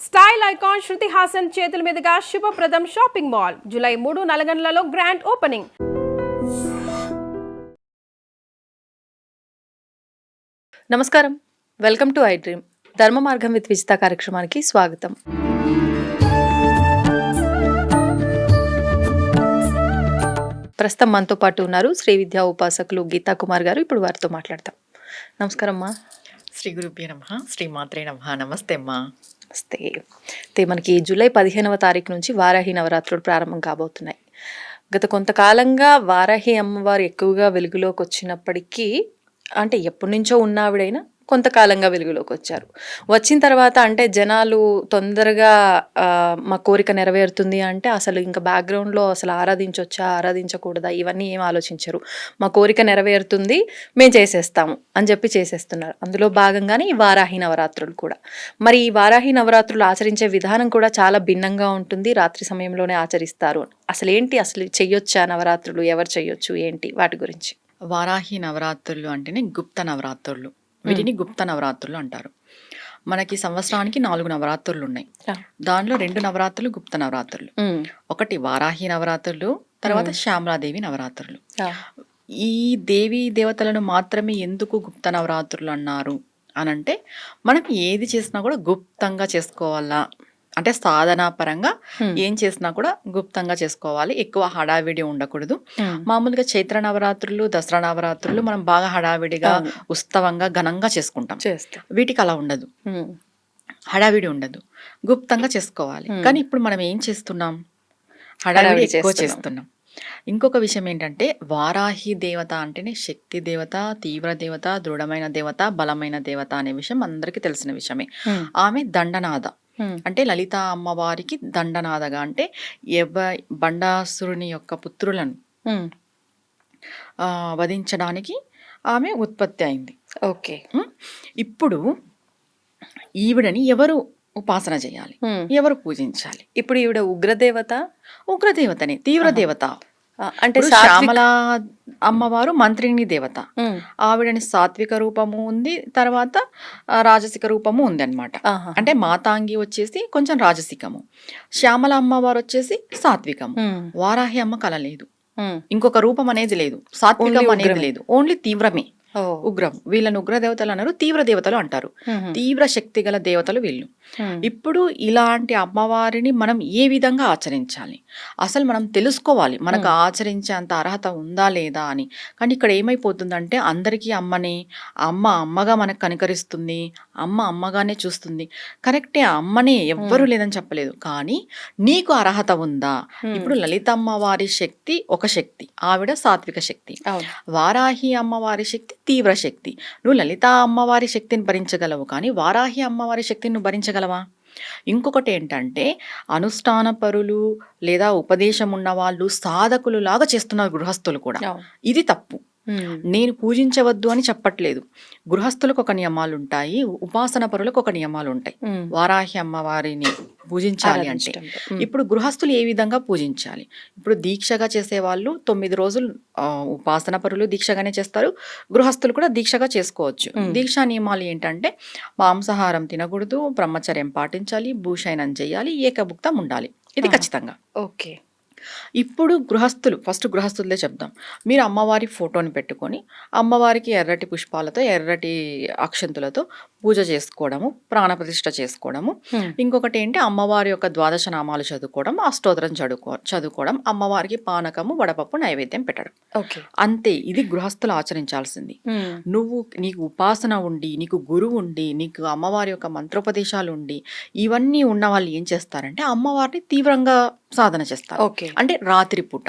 Style icon Shruti Haasan చేతుల మీదుగా Shubhapradam shopping mall July 3 నల్గొండలలో గ్రాండ్ ఓపెనింగ్. నమస్కారం, వెల్కమ్ టు ఐ డ్రీమ్. ధర్మ మార్గం విత్ విజిత కార్యక్రమానికి స్వాగతం. ప్రస్తుతం మనతో పాటు ఉన్నారు శ్రీ విద్యా ఉపాసకులు గీతా కుమార్ గారు. ఇప్పుడు వారితో మాట్లాడతాం. నమస్కారం అమ్మా. శ్రీ గురుభ్యో నమః, శ్రీ మాత్రే నమః. నమస్తే అమ్మా. నమస్తే. అయితే మనకి జూలై 15వ తారీఖు నుంచి వారాహి నవరాత్రులు ప్రారంభం కాబోతున్నాయి. గత కొంతకాలంగా వారాహి అమ్మవారు ఎక్కువగా వెలుగులోకి వచ్చినప్పటికీ, అంటే ఎప్పటి నుంచో ఉన్న ఆవిడైనా కొంతకాలంగా వెలుగులోకి వచ్చారు. వచ్చిన తర్వాత అంటే జనాలు తొందరగా మా కోరిక నెరవేరుతుంది అంటే అసలు ఇంకా బ్యాక్గ్రౌండ్లో అసలు ఆరాధించవచ్చా ఆరాధించకూడదా ఇవన్నీ ఏం ఆలోచించరు. మా కోరిక నెరవేరుతుంది, మేము చేసేస్తాము అని చెప్పి చేసేస్తున్నారు. అందులో భాగంగానే ఈ వారాహి నవరాత్రులు కూడా. మరి ఈ వారాహి నవరాత్రులు ఆచరించే విధానం కూడా చాలా భిన్నంగా ఉంటుంది. రాత్రి సమయంలోనే ఆచరిస్తారు. అసలు చెయ్యొచ్చా నవరాత్రులు, ఎవరు చెయ్యొచ్చు, ఏంటి వాటి గురించి? వారాహి నవరాత్రులు అంటేనే గుప్త నవరాత్రులు. వీటిని గుప్త నవరాత్రులు అంటారు. మనకి సంవత్సరానికి 4 నవరాత్రులు ఉన్నాయి. దానిలో 2 నవరాత్రులు గుప్త నవరాత్రులు. ఒకటి వారాహి నవరాత్రులు, తర్వాత శ్యామలాదేవి నవరాత్రులు. ఈ దేవీ దేవతలను మాత్రమే ఎందుకు గుప్త నవరాత్రులు అన్నారు అనంటే, మనం ఏది చేసినా కూడా గుప్తంగా చేసుకోవాలా అంటే, సాధనా పరంగా ఏం చేసినా కూడా గుప్తంగా చేసుకోవాలి. ఎక్కువ హడావిడి ఉండకూడదు. మామూలుగా చైత్ర నవరాత్రులు, దసరా నవరాత్రులు మనం బాగా హడావిడిగా ఉత్సవంగా ఘనంగా చేసుకుంటాం. వీటికి అలా ఉండదు, హడావిడి ఉండదు, గుప్తంగా చేసుకోవాలి. కానీ ఇప్పుడు మనం ఏం చేస్తున్నాం, హడావిడి ఎక్కువ చేస్తున్నాం. ఇంకొక విషయం ఏంటంటే, వారాహి దేవత అంటేనే శక్తి దేవత, తీవ్ర దేవత, దృఢమైన దేవత, బలమైన దేవత అనే విషయం అందరికీ తెలిసిన విషయమే. ఆమె దండనాథ అంటే లలిత అమ్మవారికి దండనాథగా, అంటే బండాసురుని యొక్క పుత్రులను వధించడానికి ఆమె ఉత్పత్తి అయింది. ఓకే. ఇప్పుడు ఈవిడని ఎవరు ఉపాసన చేయాలి, ఎవరు పూజించాలి? ఇప్పుడు ఈవిడ ఉగ్రదేవతని, తీవ్ర దేవత. అంటే శ్యామల అమ్మవారు మంత్రిని దేవత. ఆవిడని సాత్విక రూపము ఉంది, తర్వాత రాజసిక రూపము ఉంది అనమాట. అంటే మాతాంగి వచ్చేసి కొంచెం రాజసికము, శ్యామల అమ్మవారు వచ్చేసి సాత్వికము. వారాహి అమ్మ కల లేదు, ఇంకొక రూపం అనేది లేదు, సాత్వికం అనేది లేదు, ఓన్లీ తీవ్రమే, ఉగ్రం. వీళ్ళని ఉగ్ర దేవతలు అన్నారు, తీవ్ర దేవతలు అంటారు. తీవ్ర శక్తి గల దేవతలు వీళ్ళు. ఇప్పుడు ఇలాంటి అమ్మవారిని మనం ఏ విధంగా ఆచరించాలి, అసలు మనం తెలుసుకోవాలి, మనకు ఆచరించే అంత అర్హత ఉందా లేదా అని. కానీ ఇక్కడ ఏమైపోతుందంటే, అందరికీ అమ్మగా మనకు కనికరిస్తుంది, అమ్మగానే చూస్తుంది. కరెక్టే, అమ్మనే, ఎవ్వరూ లేదని చెప్పలేదు. కానీ నీకు అర్హత ఉందా? ఇప్పుడు లలిత అమ్మవారి శక్తి ఒక శక్తి, ఆవిడ సాత్విక శక్తి. వారాహి అమ్మవారి శక్తి తీవ్ర శక్తి. నువ్వు లలిత అమ్మవారి శక్తిని భరించగలవు, కానీ వారాహి అమ్మవారి శక్తిని నువ్వు భరించగలవా? ఇంకొకటి ఏంటంటే, అనుష్ఠాన పరులు లేదా ఉపదేశం ఉన్న వాళ్ళు సాధకులు లాగా చేస్తున్నారు గృహస్థులు కూడా. ఇది తప్పు. నేను పూజించవద్దు అని చెప్పట్లేదు. గృహస్థులకు ఒక నియమాలు ఉంటాయి, ఉపాసన పరులకు ఒక నియమాలు ఉంటాయి. వారాహి అమ్మవారిని పూజించాలి అంటే ఇప్పుడు గృహస్థులు ఏ విధంగా పూజించాలి? ఇప్పుడు దీక్షగా చేసేవాళ్ళు 9 రోజులు ఉపాసన పరులు దీక్షగానే చేస్తారు, గృహస్థులు కూడా దీక్షగా చేసుకోవచ్చు. దీక్షా నియమాలు ఏంటంటే, మాంసాహారం తినకూడదు, బ్రహ్మచర్యం పాటించాలి, భూషయనం చేయాలి, ఏకభుక్తం ఉండాలి. ఇది ఖచ్చితంగా. ఓకే. ఇప్పుడు ఫస్ట్ గృహస్థులదే చెప్దాం. మీరు అమ్మవారి ఫోటోని పెట్టుకొని అమ్మవారికి ఎర్రటి పుష్పాలతో, ఎర్రటి అక్షంతులతో పూజ చేసుకోవడము, ప్రాణప్రతిష్ఠ చేసుకోవడము. ఇంకొకటి ఏంటి, అమ్మవారి యొక్క 12 నామాలు చదువుకోవడం, అష్టోత్తరం చదువుకోవడం, అమ్మవారికి పానకము, వడపప్పు నైవేద్యం పెట్టడం. అంతే. ఇది గృహస్థులు ఆచరించాల్సింది. నీకు ఉపాసన ఉండి, నీకు గురువు ఉండి, నీకు అమ్మవారి యొక్క మంత్రోపదేశాలు ఉండి, ఇవన్నీ ఉన్న వాళ్ళు ఏం చేస్తారంటే, అమ్మవారిని తీవ్రంగా సాధన చేస్తారు. అంటే రాత్రి పూట.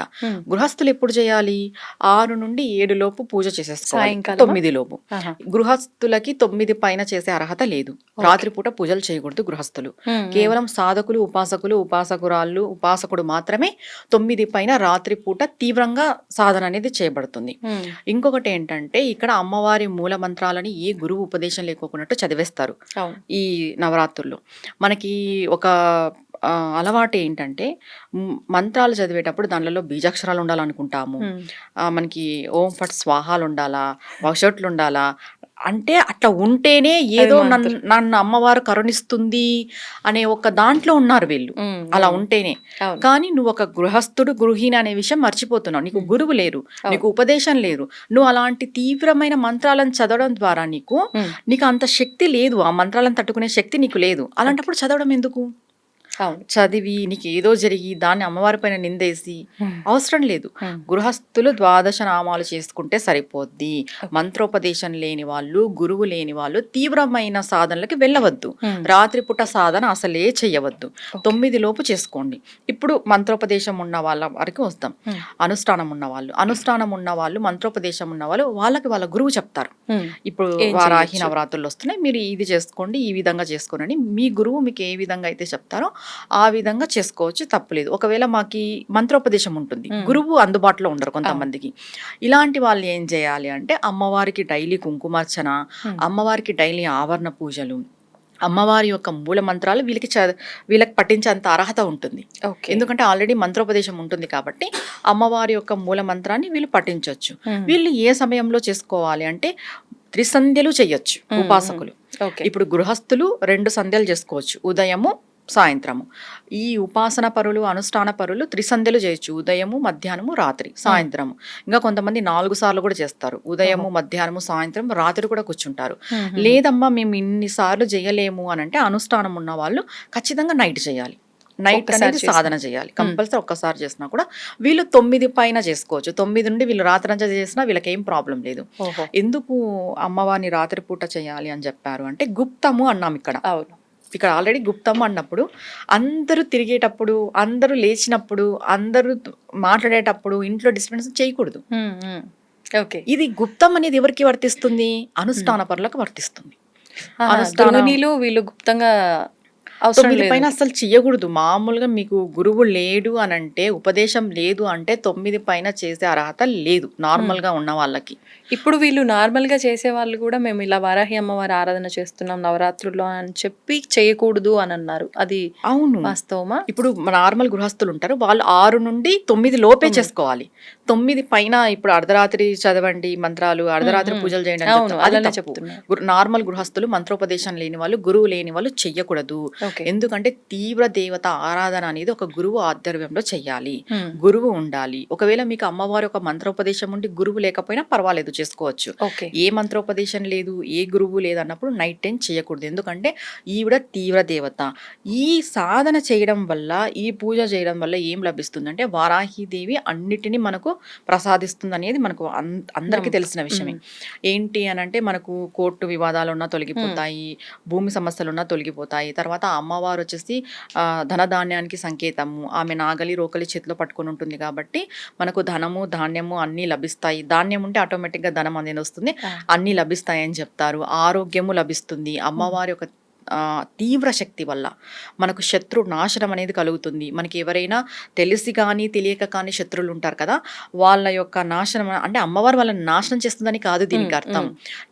గృహస్థులు ఎప్పుడు చేయాలి? 6 నుండి 7 లోపు పూజ చేసేసుకోవాలి, 9 లోపు. గృహస్థులకి 9 పైన చేసే అర్హత లేదు. రాత్రిపూట పూజలు చేయకూడదు గృహస్థులు. కేవలం సాధకులు, ఉపాసకురాళ్ళు, ఉపాసకుడు మాత్రమే 9 పైన రాత్రిపూట తీవ్రంగా సాధన అనేది చేయబడుతుంది. ఇంకొకటి ఏంటంటే, ఇక్కడ అమ్మవారి మూల మంత్రాలని ఏ గురువు ఉపదేశం లేకోకున్నట్టు చదివేస్తారు ఈ నవరాత్రుల్లో. మనకి ఒక అలవాటు ఏంటంటే మంత్రాలు చదివేటప్పుడు దానిలో బీజాక్షరాలు ఉండాలనుకుంటాము. మనకి ఓం ఫట్ స్వాహాలు ఉండాలా, వషట్లు ఉండాలా, అంటే అట్లా ఉంటేనే ఏదో నన్ను అమ్మవారు కరుణిస్తుంది అనే ఒక దాంట్లో ఉన్నారు వీళ్ళు. అలా ఉంటేనే. కానీ నువ్వు ఒక గృహస్థుడు గృహిణి అనే విషయం మర్చిపోతున్నావు. నీకు గురువు లేరు, నీకు ఉపదేశం లేరు. నువ్వు అలాంటి తీవ్రమైన మంత్రాలను చదవడం ద్వారా నీకు అంత శక్తి లేదు. ఆ మంత్రాలను తట్టుకునే శక్తి నీకు లేదు. అలాంటప్పుడు చదవడం ఎందుకు? చదివి నీకు ఏదో జరిగి దాన్ని అమ్మవారి పైన నిందేసి అవసరం లేదు. గృహస్థులు 12 నామాలు చేసుకుంటే సరిపోద్ది. మంత్రోపదేశం లేని వాళ్ళు, గురువు లేని వాళ్ళు తీవ్రమైన సాధనలకి వెళ్ళవద్దు. రాత్రిపూట సాధన అసలే చెయ్యవద్దు. 9 లోపు చేసుకోండి. ఇప్పుడు మంత్రోపదేశం ఉన్న వాళ్ళ వరకు వస్తాం. అనుష్ఠానం ఉన్న వాళ్ళు మంత్రోపదేశం ఉన్న వాళ్ళు వాళ్ళకి వాళ్ళ గురువు చెప్తారు. ఇప్పుడు వారాహి నవరాత్రులు వస్తున్నాయి, మీరు ఇది చేసుకోండి, ఈ విధంగా చేసుకోండి. మీ గురువు మీకు ఏ విధంగా అయితే చెప్తారో ఆ విధంగా చేసుకోవచ్చు, తప్పులేదు. ఒకవేళ మాకి మంత్రోపదేశం ఉంటుంది, గురువు అందుబాటులో ఉండరు కొంతమందికి. ఇలాంటి వాళ్ళు ఏం చేయాలి అంటే అమ్మవారికి డైలీ కుంకుమార్చన, అమ్మవారికి డైలీ ఆవరణ పూజలు, అమ్మవారి యొక్క మూల మంత్రాలు వీళ్ళకి పఠించేంత అర్హత ఉంటుంది. ఎందుకంటే ఆల్రెడీ మంత్రోపదేశం ఉంటుంది కాబట్టి అమ్మవారి యొక్క మూల మంత్రాన్ని వీళ్ళు పఠించవచ్చు. వీళ్ళు ఏ సమయంలో చేసుకోవాలి అంటే 3 సంధ్యలు చెయ్యొచ్చు ఉపాసకులు. ఇప్పుడు గృహస్థులు 2 సంధ్యలు చేసుకోవచ్చు, ఉదయము సాయంత్రము. ఈ ఉపాసన పరులు, అనుష్ఠాన పరులు 3 సంధ్యలు చేయొచ్చు, ఉదయము, మధ్యాహ్నము, రాత్రి, సాయంత్రము. ఇంకా కొంతమంది 4 సార్లు కూడా చేస్తారు, ఉదయము, మధ్యాహ్నము, సాయంత్రం, రాత్రి కూడా కూర్చుంటారు. లేదమ్మా మేము ఇన్ని సార్లు చేయలేము అని అంటే అనుష్ఠానం ఉన్న వాళ్ళు ఖచ్చితంగా నైట్ చేయాలి. నైట్ అనేది సాధన చేయాలి. కంపల్సరీ ఒక్కసారి చేసినా కూడా వీళ్ళు 9 పైన చేసుకోవచ్చు. 9 నుండి వీళ్ళు రాత్రి అంతా చేసినా వీళ్ళకి ఏం ప్రాబ్లం లేదు. ఎందుకు అమ్మవారిని రాత్రిపూట చేయాలి అని చెప్పారు అంటే గుప్తము అన్నాం ఇక్కడ. ఇక్కడ ఆల్రెడీ గుప్తము అన్నప్పుడు అందరూ తిరిగేటప్పుడు, అందరూ లేచినప్పుడు, అందరూ మాట్లాడేటప్పుడు ఇంట్లో డిస్టర్బెన్స్ చేయకూడదు. ఇది గుప్తం అనేది ఎవరికి వర్తిస్తుంది? అనుష్ఠాన పరులకు వర్తిస్తుంది. వీళ్ళు గుప్తంగా 9 పైన అసలు చెయ్యకూడదు. మామూలుగా మీకు గురువు లేడు అని అంటే, ఉపదేశం లేదు అంటే 9 పైన చేసే అర్హత లేదు నార్మల్ గా ఉన్న వాళ్ళకి. ఇప్పుడు వీళ్ళు నార్మల్ గా చేసే వాళ్ళు కూడా మేము ఇలా వారాహి అమ్మవారి ఆరాధన చేస్తున్నాం నవరాత్రుల్లో అని చెప్పి చేయకూడదు అని అన్నారు. అది అవును, వాస్తవమా? ఇప్పుడు నార్మల్ గృహస్థులు ఉంటారు, వాళ్ళు 6 నుండి 9 లోపే చేసుకోవాలి. 9 పైన ఇప్పుడు అర్ధరాత్రి చదవండి మంత్రాలు, అర్ధరాత్రి పూజలు చేయండి అని చెప్తున్నారు. నార్మల్ గృహస్థులు మంత్రోపదేశం లేని వాళ్ళు, గురువు లేని వాళ్ళు చెయ్యకూడదు. ఎందుకంటే తీవ్ర దేవత ఆరాధన అనేది ఒక గురువు ఆధ్వర్యంలో చెయ్యాలి, గురువు ఉండాలి. ఒకవేళ మీకు అమ్మవారి ఒక మంత్రోపదేశం ఉండి గురువు లేకపోయినా పర్వాలేదు, చేసుకోవచ్చు. ఏ మంత్రోపదేశం లేదు, ఏ గురువు లేదు అన్నప్పుడు నైట్ టైం చేయకూడదు. ఎందుకంటే ఈవిడ తీవ్ర దేవత. ఈ సాధన చేయడం వల్ల, ఈ పూజ చేయడం వల్ల ఏం లభిస్తుంది అంటే వారాహిదేవి అన్నిటినీ మనకు ప్రసాదిస్తుంది అనేది మనకు అందరికీ తెలిసిన విషయమే. ఏంటి అని అంటే మనకు కోర్టు వివాదాలు ఉన్నా తొలగిపోతాయి, భూమి సమస్యలు ఉన్నా తొలగిపోతాయి. తర్వాత అమ్మవారు వచ్చేసి ధనధాన్యానికి సంకేతము. ఆమె నాగలి రోకలి చేతిలో పట్టుకొని ఉంటుంది కాబట్టి మనకు ధనము ధాన్యము అన్నీ లభిస్తాయి. ధాన్యం ఉంటే ఆటోమేటిక్గా ధనం అనేది వస్తుంది, అన్నీ లభిస్తాయని చెప్తారు. ఆరోగ్యము లభిస్తుంది. అమ్మవారి యొక్క తీవ్ర శక్తి వల్ల మనకు శత్రు నాశనం అనేది కలుగుతుంది. మనకి ఎవరైనా తెలిసి కానీ తెలియక కానీ శత్రువులు ఉంటారు కదా, వాళ్ళ యొక్క నాశనం అంటే అమ్మవారు వాళ్ళని నాశనం చేస్తుందని కాదు దీనికి అర్థం.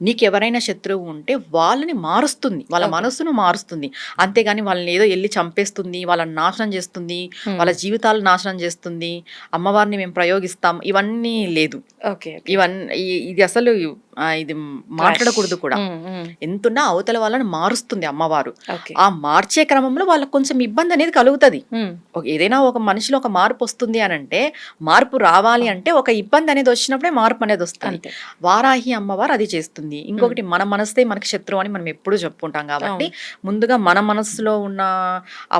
నీకు ఎవరైనా శత్రువు ఉంటే వాళ్ళని మారుస్తుంది, వాళ్ళ మనస్సును మారుస్తుంది. అంతేగాని వాళ్ళని ఏదో వెళ్ళి చంపేస్తుంది, వాళ్ళని నాశనం చేస్తుంది, వాళ్ళ జీవితాలు నాశనం చేస్తుంది, అమ్మవారిని మేము ప్రయోగిస్తాం, ఇవన్నీ లేదు. ఇవన్నీ ఇది అసలు ఇది మాట్లాడకూడదు కూడా. ఎంతున్నా అవతల వాళ్ళని మారుస్తుంది అమ్మవారు. ఆ మార్చే క్రమంలో వాళ్ళకి కొంచెం ఇబ్బంది అనేది కలుగుతుంది. ఏదైనా ఒక మనిషిలో ఒక మార్పు వస్తుంది అని అంటే, మార్పు రావాలి అంటే ఒక ఇబ్బంది అనేది వచ్చినప్పుడే మార్పు అనేది వస్తుంది. వారాహి అమ్మవారు అది చేస్తుంది. ఇంకొకటి మన మనస్తే మనకి శత్రువు అని మనం ఎప్పుడూ చెప్పుకుంటాం కాబట్టి ముందుగా మన మనస్సులో ఉన్న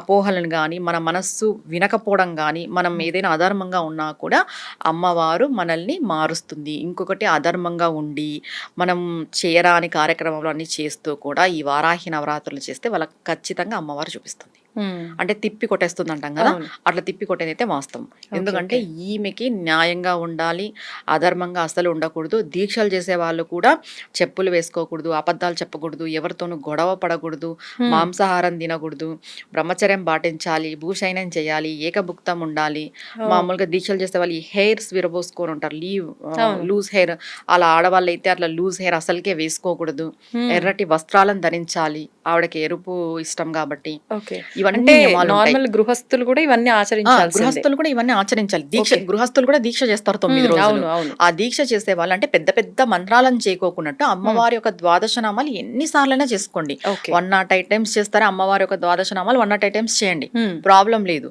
అపోహలను కానీ, మన మనస్సు వినకపోవడం కానీ, మనం ఏదైనా అధర్మంగా ఉన్నా కూడా అమ్మవారు మనల్ని మారుస్తుంది. ఇంకొకటి అధర్మంగా ఉండి మనం చేయరాని కార్యక్రమంలో అన్ని చేస్తూ కూడా ఈ వారాహి నవరాత్రులు చేస్తే వాళ్ళకి ఖచ్చితంగా అమ్మవారు చూపిస్తుంది. అంటే తిప్పి కొట్టేస్తుంది అంటాం కదా, అట్లా తిప్పి కొట్టేదైతే వాస్తవం. ఎందుకంటే ఈమెకి న్యాయంగా ఉండాలి, అధర్మంగా అసలు ఉండకూడదు. దీక్షలు చేసే వాళ్ళు కూడా చెప్పులు వేసుకోకూడదు, అబద్ధాలు చెప్పకూడదు, ఎవరితోనూ గొడవ పడకూడదు, మాంసాహారం తినకూడదు, బ్రహ్మచర్యం పాటించాలి, భూషయనం చేయాలి, ఏకభుక్తం ఉండాలి. మామూలుగా దీక్షలు చేసే వాళ్ళు ఈ హెయిర్స్ విరబోసుకొని ఉంటారు, లూజ్ హెయిర్. అలా ఆడవాళ్ళు అయితే అట్లా లూజ్ హెయిర్ అసలుకే వేసుకోకూడదు. ఎర్రటి వస్త్రాలను ధరించాలి, ఆవిడకి ఎరుపు ఇష్టం కాబట్టి. ఇవన్నీ అంటే నియమాలు ఉంటాయి. నార్మల్ గృహస్థులు కూడా ఇవన్నీ ఆచరించాల్సిందే. గృహస్థులు కూడా ఇవన్నీ ఆచరించాలి. గృహస్థులు కూడా దీక్ష చేస్తారు 9 రోజులు. అవును, అవును. ఆ దీక్ష చేసే వాళ్ళు అంటే పెద్ద పెద్ద మంత్రాలను చేయకోకున్నట్టు అమ్మవారి యొక్క ద్వాదశ నామాలు ఎన్నిసార్లైనా చేసుకోండి. ఓకే. 108 టైమ్స్ చేస్తారా అమ్మవారి యొక్క ద్వాదశ నామాలు 108 టైమ్స్ చేయండి, ప్రాబ్లం లేదు.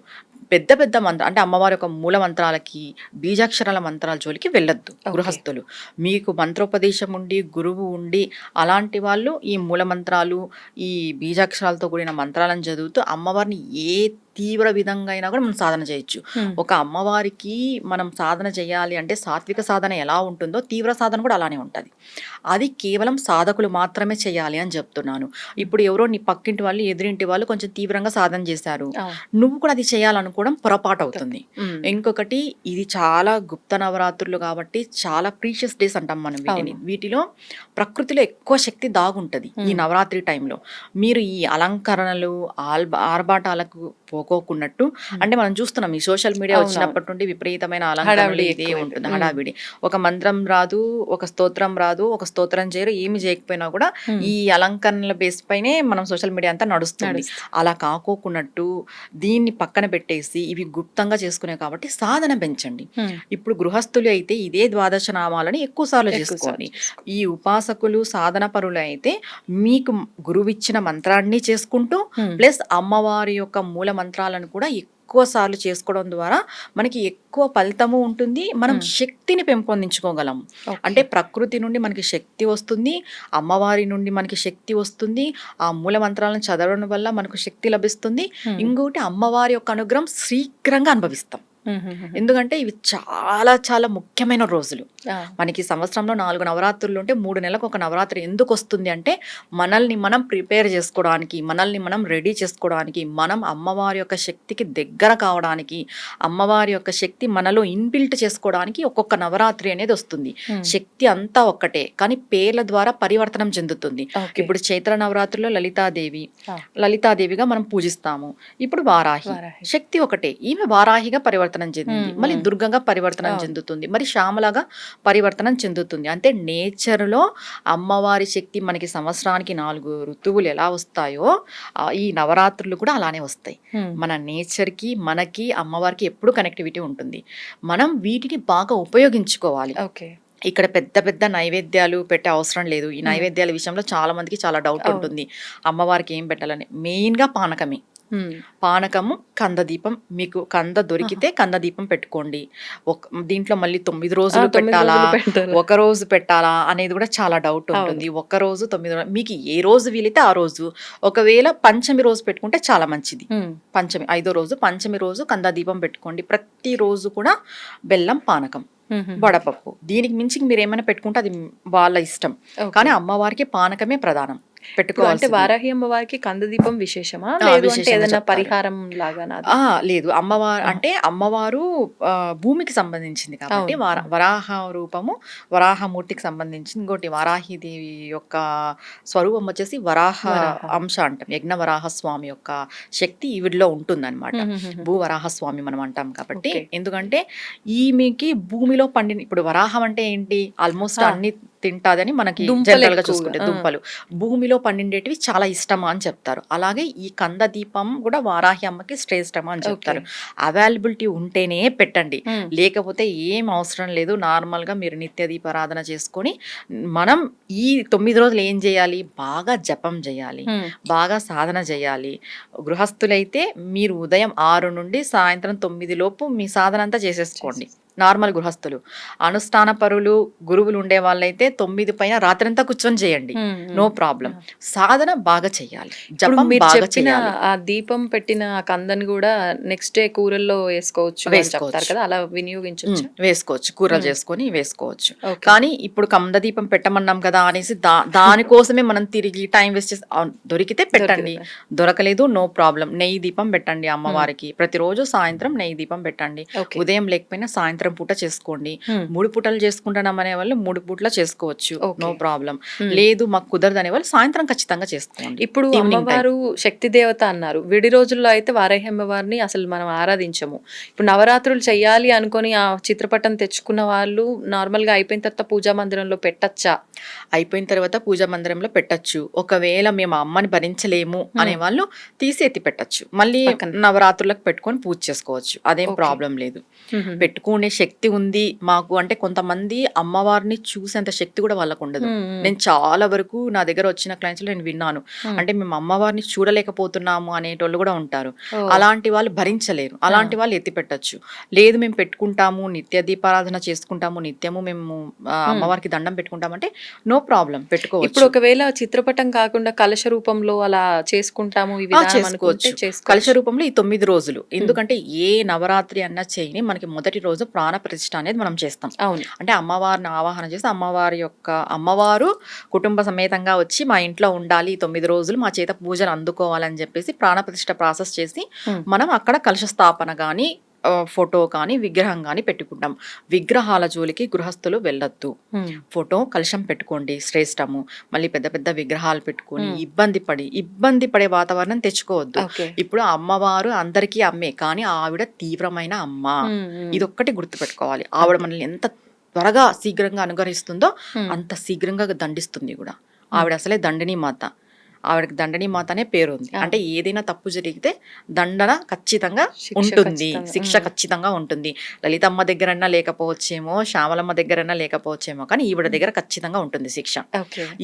పెద్ద పెద్ద మంత్రం అంటే అమ్మవారి యొక్క మూల మంత్రాలకి బీజాక్షరాల మంత్రాల జోలికి వెళ్ళొద్దు గృహస్థులు. మీకు మంత్రోపదేశం ఉండి గురువు ఉండి అలాంటి వాళ్ళు ఈ మూల మంత్రాలు ఈ బీజాక్షరాలతో కూడిన మంత్రాలను చదువుతూ అమ్మవారిని ఏ తీవ్ర విధంగా అయినా కూడా మనం సాధన చేయొచ్చు. ఒక అమ్మవారికి మనం సాధన చేయాలి అంటే సాత్విక సాధన ఎలా ఉంటుందో తీవ్ర సాధన కూడా అలానే ఉంటుంది. అది కేవలం సాధకులు మాత్రమే చేయాలి అని చెప్తున్నాను. ఇప్పుడు ఎవరో నీ పక్కింటి వాళ్ళు ఎదురింటి వాళ్ళు కొంచెం తీవ్రంగా సాధన చేశారు, నువ్వు కూడా అది చేయాలనుకోవడం పొరపాటు అవుతుంది. ఇంకొకటి ఇది చాలా గుప్త నవరాత్రులు కాబట్టి చాలా ప్రీషియస్ డేస్ అంటాం మనం వీటిని. వీటిలో ప్రకృతిలో ఎక్కువ శక్తి దాగుంటది ఈ నవరాత్రి టైంలో. మీరు ఈ అలంకరణలు ఆర్భాటాలకు పోకోకున్నట్టు అంటే మనం చూస్తున్నాం ఈ సోషల్ మీడియా వచ్చినప్పటి నుండి విపరీతమైన అలంకరణలు ఇదే ఉంటుంది, హడావిడి. ఒక మంత్రం రాదు, ఒక స్తోత్రం రాదు, ఒక స్తోత్రం చేయరు, ఏమి చేయకపోయినా కూడా ఈ అలంకరణల బేస్ పైనే మనం సోషల్ మీడియా అంతా నడుస్తుంది. అలా కాకోకున్నట్టు దీన్ని పక్కన పెట్టేసి ఇవి గుప్తంగా చేసుకునే కాబట్టి సాధన పెంచండి. ఇప్పుడు గృహస్థులు అయితే ఇదే ద్వాదశ నామాలని ఎక్కువ సార్లు చేసుకోండి. ఈ ఉపాసకులు సాధన పరులు అయితే మీకు గురువిచ్చిన మంత్రాన్ని చేసుకుంటూ ప్లస్ అమ్మవారి యొక్క మూల మంత్రాలను కూడా ఎక్కువ సార్లు చేసుకోవడం ద్వారా మనకి ఎక్కువ ఫలితము ఉంటుంది. మనం శక్తిని పెంపొందించుకోగలం. అంటే ప్రకృతి నుండి మనకి శక్తి వస్తుంది, అమ్మవారి నుండి మనకి శక్తి వస్తుంది, ఆ మూల మంత్రాలను చదవడం వల్ల మనకు శక్తి లభిస్తుంది. ఇంకొకటి అమ్మవారి యొక్క అనుగ్రహం శీఘ్రంగా అనుభవిస్తాం. ఎందుకంటే ఇవి చాలా చాలా ముఖ్యమైన రోజులు. మనకి సంవత్సరంలో 4 నవరాత్రులు ఉంటే 3 నెలలకు ఒక నవరాత్రి ఎందుకు వస్తుంది అంటే మనల్ని మనం ప్రిపేర్ చేసుకోవడానికి, మనల్ని మనం రెడీ చేసుకోవడానికి, మనం అమ్మవారి యొక్క శక్తికి దగ్గర కావడానికి, అమ్మవారి యొక్క శక్తి మనలో ఇన్బిల్ట్ చేసుకోవడానికి ఒక్కొక్క నవరాత్రి అనేది వస్తుంది. శక్తి అంతా ఒక్కటే కానీ పేర్ల ద్వారా పరివర్తనం చెందుతుంది. ఇప్పుడు చైత్ర నవరాత్రిలో లలితాదేవిగా మనం పూజిస్తాము. ఇప్పుడు వారాహి శక్తి ఒకటే, ఈమె వారాహిగా పరివర్తనం చెందింది, మళ్ళీ దుర్గంగా పరివర్తనం చెందుతుంది, మరి శ్యామలాగా పరివర్తనం చెందుతుంది. అంటే నేచర్లో అమ్మవారి శక్తి మనకి సంవత్సరానికి 4 ఋతువులు ఎలా వస్తాయో ఈ నవరాత్రులు కూడా అలానే వస్తాయి. మన నేచర్కి మనకి అమ్మవారికి ఎప్పుడు కనెక్టివిటీ ఉంటుంది. మనం వీటిని బాగా ఉపయోగించుకోవాలి. ఇక్కడ పెద్ద పెద్ద నైవేద్యాలు పెట్టే అవసరం లేదు. ఈ నైవేద్యాల విషయంలో చాలా మందికి చాలా డౌట్ ఉంటుంది, అమ్మవారికి ఏం పెట్టాలని. మెయిన్గా పానకమే. పానకము, కందదీపం. మీకు కంద దొరికితే కందదీపం పెట్టుకోండి. దీంట్లో మళ్ళీ 9 రోజులు పెట్టాలా, ఒక రోజు పెట్టాలా అనేది కూడా చాలా డౌట్ ఉంటుంది. ఒక రోజు 9 రోజులు, మీకు ఏ రోజు వీలైతే ఆ రోజు. ఒకవేళ పంచమి రోజు పెట్టుకుంటే చాలా మంచిది. పంచమి 5వ రోజు, పంచమి రోజు కందదీపం పెట్టుకోండి. ప్రతి రోజు కూడా బెల్లం పానకం, వడపప్పు. దీనికి మించి మీరు ఏమైనా పెట్టుకుంటే అది వాళ్ళ ఇష్టం, కానీ అమ్మవారికి పానకమే ప్రధానం పెట్టుకోవాలి. అంటే వారాహి అమ్మవారికి కందదీపం విశేషమా, లేదు అంటే ఏదైనా పరిహారం లాగా? లేదు, అమ్మవారు అంటే అమ్మవారు భూమికి సంబంధించింది కాబట్టి వరాహ రూపము వరాహమూర్తికి సంబంధించింది. ఇంకోటి వారాహిదేవి యొక్క స్వరూపం వచ్చేసి వరాహ అంశ అంటాం. యజ్ఞ వరాహ స్వామి యొక్క శక్తి ఈవిడిలో ఉంటుంది అనమాట. భూవరాహ స్వామి మనం అంటాం కాబట్టి. ఎందుకంటే ఈమెకి భూమిలో పండిన, ఇప్పుడు వరాహం అంటే ఏంటి, ఆల్మోస్ట్ అన్ని తింటాదని మనకి జనరల్ గా చూసుకుంటే దుంపలు భూమిలో పండిండేటివి చాలా ఇష్టమా అని చెప్తారు. అలాగే ఈ కంద దీపం కూడా వారాహి అమ్మకి శ్రేష్టమా అని చెప్తారు. అవైలబిలిటీ ఉంటేనే పెట్టండి, లేకపోతే ఏం అవసరం లేదు. నార్మల్ గా మీరు నిత్య దీపారాధన చేసుకొని మనం ఈ 9 రోజులు ఏం చేయాలి, బాగా జపం చేయాలి, బాగా సాధన చేయాలి. గృహస్థులైతే మీరు ఉదయం 6 నుండి సాయంత్రం 9 లోపు మీ సాధన అంతా చేసేసుకోండి. నార్మల్ గృహస్థులు. అనుష్ఠాన పరులు గురువులు ఉండే వాళ్ళైతే 9 పైన రాత్రంతా కూర్చొని చేయండి, నో ప్రాబ్లం. సాధన బాగా చెయ్యాలి, జపం బాగా చేయాలి. ఆ దీపం పెట్టిన కందని కూడా నెక్స్ట్ డే కూరల్లో వేసుకోవచ్చు కదా, అలా వినియోగించవచ్చు. వేసుకోవచ్చు, కూరలు చేసుకొని వేసుకోవచ్చు. కానీ ఇప్పుడు కంద దీపం పెట్టమన్నాం కదా అనేసి దానికోసమే మనం తిరిగి టైం వేస్ట్ చేసి, దొరికితే పెట్టండి, దొరకలేదు నో ప్రాబ్లం. నెయ్యి దీపం పెట్టండి అమ్మవారికి. ప్రతిరోజు సాయంత్రం నెయ్యి దీపం పెట్టండి. ఉదయం లేకపోయినా సాయంత్రం సాయంత్రం పూట చేసుకోండి. 3 పూటలు చేసుకుంటున్నాం అనే వాళ్ళు 3 పూటల చేసుకోవచ్చు, నో ప్రాబ్లం. లేదు మాకు కుదరదు అనే వాళ్ళు సాయంత్రం ఖచ్చితంగా చేసుకోండి. ఇప్పుడు అమ్మవారు శక్తి దేవత అన్నారు. విడి రోజుల్లో అయితే వారాహి అమ్మవారిని అసలు మనం ఆరాధించము. ఇప్పుడు నవరాత్రులు చెయ్యాలి అనుకొని ఆ చిత్రపటం తెచ్చుకున్న వాళ్ళు నార్మల్ గా అయిపోయిన తర్వాత పూజా మందిరంలో పెట్టచ్చా? అయిపోయిన తర్వాత పూజా మందిరంలో పెట్టచ్చు. ఒకవేళ మేము అమ్మని భరించలేము అనే వాళ్ళు తీసి ఎత్తి పెట్టచ్చు, మళ్ళీ నవరాత్రులకు పెట్టుకొని పూజ చేసుకోవచ్చు, అదేం ప్రాబ్లం లేదు. పెట్టుకునే శక్తి ఉంది మాకు అంటే కొంతమంది అమ్మవారిని చూసేంత శక్తి కూడా వాళ్ళకు ఉండదు. నేను చాలా వరకు నా దగ్గర వచ్చిన క్లయింట్స్ లో నేను విన్నాను, అంటే మేము అమ్మవారిని చూడలేకపోతున్నాము అనేటోళ్ళు కూడా ఉంటారు. అలాంటి వాళ్ళు భరించలేరు, అలాంటి వాళ్ళు ఎత్తి పెట్టచ్చు. లేదు మేము పెట్టుకుంటాము, నిత్య దీపారాధన చేసుకుంటాము, నిత్యము మేము అమ్మవారికి దండం పెట్టుకుంటామంటే నో ప్రాబ్లం, పెట్టుకోవచ్చు. ఇప్పుడు ఒకవేళ చిత్రపటం కాకుండా కలశ రూపంలో అలా చేసుకుంటాము, చేసుకోవచ్చు. కలశ రూపంలో ఈ 9 రోజులు, ఎందుకంటే ఏ నవరాత్రి అన్నా చేయని మనకి మొదటి రోజు ప్రాణ ప్రతిష్ఠ అనేది మనం చేస్తాం. అవును, అంటే అమ్మవారిని ఆవాహన చేసి అమ్మవారు కుటుంబ సమేతంగా వచ్చి మా ఇంట్లో ఉండాలి 9 రోజులు, మా చేత పూజలు అందుకోవాలని చెప్పేసి ప్రాణ ప్రతిష్ఠ ప్రాసెస్ చేసి మనం అక్కడ కలశ స్థాపన కానీ ఫోటో కానీ విగ్రహం కానీ పెట్టుకుంటాం. విగ్రహాల జోలికి గృహస్థులు వెళ్ళొద్దు. ఫోటో కలశం పెట్టుకోండి శ్రేష్టము. మళ్ళీ పెద్ద పెద్ద విగ్రహాలు పెట్టుకొని ఇబ్బంది పడే వాతావరణం తెచ్చుకోవద్దు. ఇప్పుడు అమ్మవారు అందరికీ అమ్మే, కానీ ఆవిడ తీవ్రమైన అమ్మ, ఇదొక్కటి గుర్తుపెట్టుకోవాలి. ఆవిడ మనల్ని ఎంత త్వరగా శీఘ్రంగా అనుగ్రహిస్తుందో అంత శీఘ్రంగా దండిస్తుంది కూడా. ఆవిడ అసలే దండిని మాత, ఆవిడకి దండని మాత అనే పేరు ఉంది. అంటే ఏదైనా తప్పు జరిగితే దండన ఖచ్చితంగా ఉంటుంది, శిక్ష ఖచ్చితంగా ఉంటుంది. లలితమ్మ దగ్గరన్నా లేకపోవచ్చేమో, శ్యామలమ్మ దగ్గరన్నా లేకపోవచ్చేమో, కానీ ఈవిడ దగ్గర ఖచ్చితంగా ఉంటుంది శిక్ష.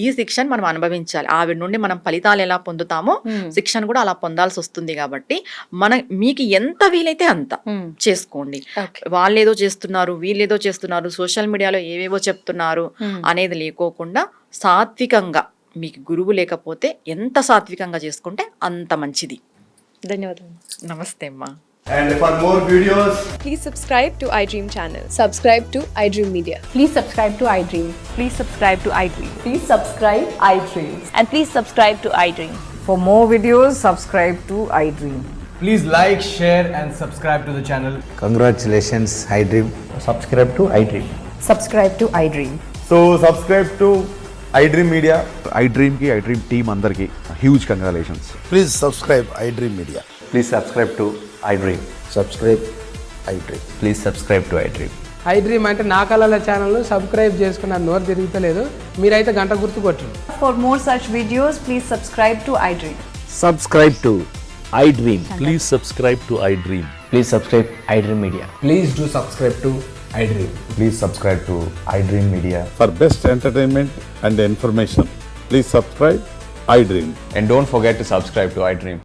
ఈ శిక్షను మనం అనుభవించాలి. ఆవిడ నుండి మనం ఫలితాలు ఎలా పొందుతామో శిక్షను కూడా అలా పొందాల్సి వస్తుంది. కాబట్టి మీకు ఎంత వీలైతే అంత చేసుకోండి. వాళ్ళేదో చేస్తున్నారు, వీళ్ళేదో చేస్తున్నారు, సోషల్ మీడియాలో ఏవేవో చెప్తున్నారు అనేది లేకోకుండా సాత్వికంగా, మీకు గురువు లేకపోతే ఎంత సాత్వికంగా చేసుకుంటే అంత మంచిది. ధన్యవాదాలు. నమస్తే అమ్మా. And for more videos, Please subscribe to iDream channel. Subscribe to iDream Media. Please subscribe to iDream. Please subscribe to iDream. Please subscribe iDream. And please subscribe to iDream. For more videos, subscribe to iDream. please like, share and subscribe to the channel. Congratulations, iDream. Subscribe to iDream. Subscribe to iDream. So subscribe to iDream Media. iDream ki iDream team andarki huge congratulations. Please subscribe iDream Media. Please subscribe to iDream. Subscribe iDream. Please subscribe to iDream. iDream అంటే నా కళల channel subscribe చేసుకున్న నోరు తిరుగుతలేదు, మీరైతే గంట గుర్తు కొట్టండి. For more such videos, please subscribe to iDream. Subscribe to iDream. Please subscribe to iDream. Please subscribe iDream Media. Please do subscribe to iDream. Please subscribe to iDream Media. For best entertainment and information, please subscribe iDream. And don't forget to subscribe to iDream.